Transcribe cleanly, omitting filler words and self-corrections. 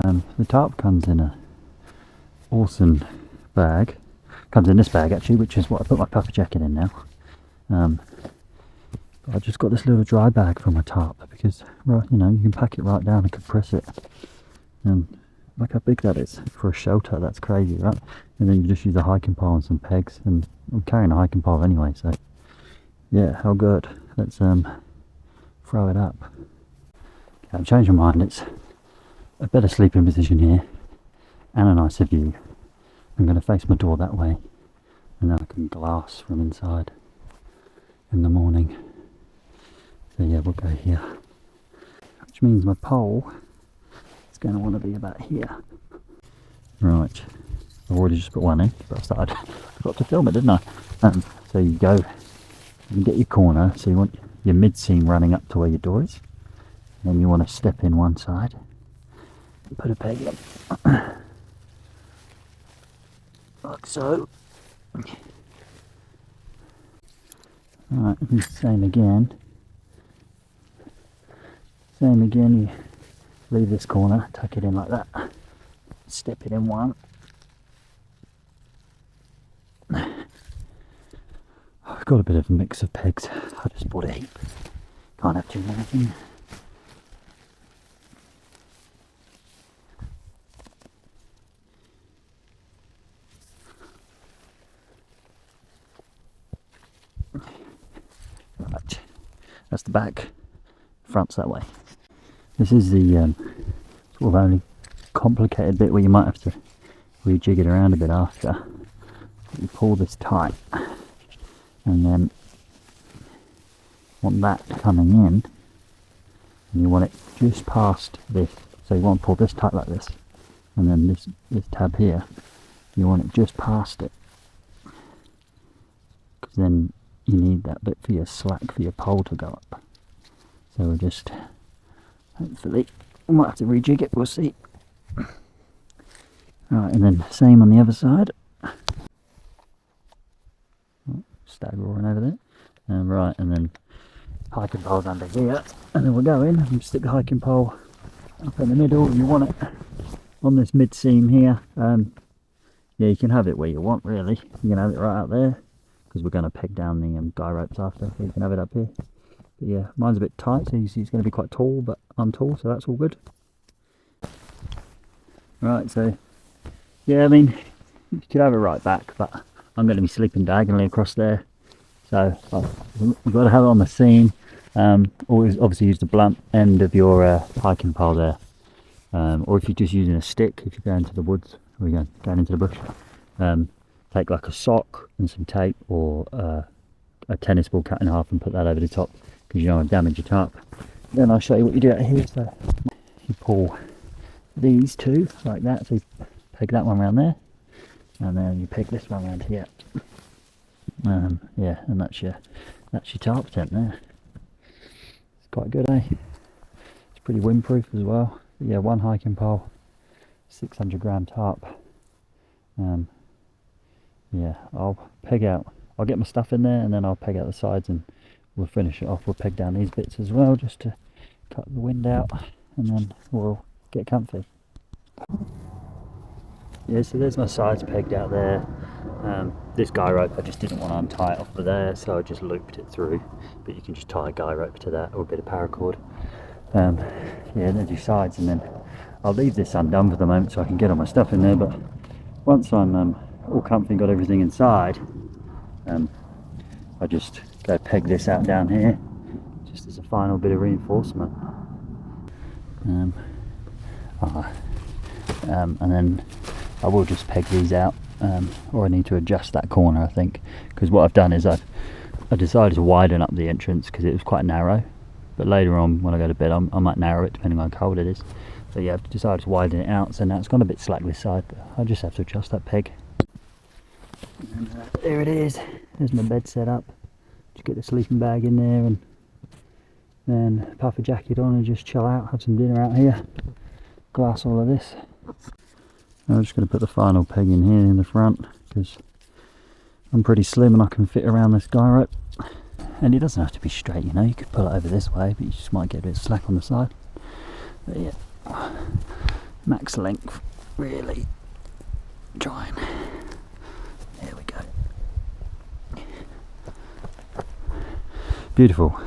The tarp comes in a Orson bag. Comes in this bag actually, which is what I put my puffer jacket in now. But I just got this little dry bag for my tarp because, well, you know, you can pack it right down and compress it. And look how big that is for a shelter. That's crazy, right? And then you just use a hiking pole and some pegs, and I'm carrying a hiking pole anyway, so yeah, how good. Let's throw it up. Okay, I've changed my mind. It's a better sleeping position here and a nicer view. I'm going to face my door that way, and then I can glass from inside in the morning. So yeah, we'll go here, which means my pole is going to want to be about here. Right, I've already just put one in, but I forgot to film it, didn't I? So you go, you can get your corner, so you want your mid-seam running up to where your door is. Then you want to step in one side and put a peg in. Like so. Alright, same again. Same again, you leave this corner, tuck it in like that, step it in one. I've got a bit of a mix of pegs, I just bought a heap, can't have too many. Right, that's the back, front's that way. This is the sort of only complicated bit where you might have to rejig it around a bit after. You pull this tight, and then want that coming in, and you want it just past this. So you want to pull this tight like this, and then this tab here, you want it just past it, because then you need that bit for your slack for your pole to go up. So we'll just, hopefully, we might have to rejig it, we'll see. Right, and then same on the other side. Oh, stag roaring over there. Right, and then hiking pole's under here. And then we'll go in and stick the hiking pole up in the middle. You want it on this mid seam here. Yeah, you can have it where you want really. You can have it right out there, because we're going to peg down the guy ropes after, so you can have it up here. But yeah, mine's a bit tight, so you see it's going to be quite tall, but I'm tall, so that's all good. Right, so yeah, I mean, you could have it right back, but I'm going to be sleeping diagonally across there, so you've got to have it on the seam. Always obviously use the blunt end of your hiking pole there, or if you're just using a stick, if you're going to the woods, or you're going into the bush, take like a sock and some tape, or a tennis ball cut in half and put that over the top, because you don't want to damage your tarp. Then I'll show you what you do out here. So you pull these two like that, so you peg that one around there, and then you peg this one around here. Yeah, and that's your tarp tent there. It's quite good, eh? It's pretty windproof as well. But yeah, one hiking pole, 600 gram tarp. Yeah, I'll get my stuff in there, and then I'll peg out the sides, and we'll finish it off. We'll peg down these bits as well, just to cut the wind out, and then we'll get comfy. Yeah, so there's my sides pegged out there. This guy rope I just didn't want to untie it off of there, so I just looped it through, but you can just tie a guy rope to that, or a bit of paracord. Yeah, and then do sides, and then I'll leave this undone for the moment so I can get all my stuff in there. But once I'm all comfy and got everything inside, I just go peg this out down here, just as a final bit of reinforcement. And then I will just peg these out, or I need to adjust that corner, I think, because what I've done is I decided to widen up the entrance because it was quite narrow, but later on when I go to bed I might narrow it depending on how cold it is. So yeah, I've decided to widen it out, so now it's gone a bit slack this side, but I just have to adjust that peg. And there it is, there's my bed set up. Just get the sleeping bag in there, and then puff a jacket on and just chill out, have some dinner out here, glass all of this. I'm just going to put the final peg in here in the front, because I'm pretty slim and I can fit around this guy rope. And it doesn't have to be straight, you know, you could pull it over this way, but you just might get a bit slack on the side. But yeah, max length, really. Trying. There we go. Beautiful.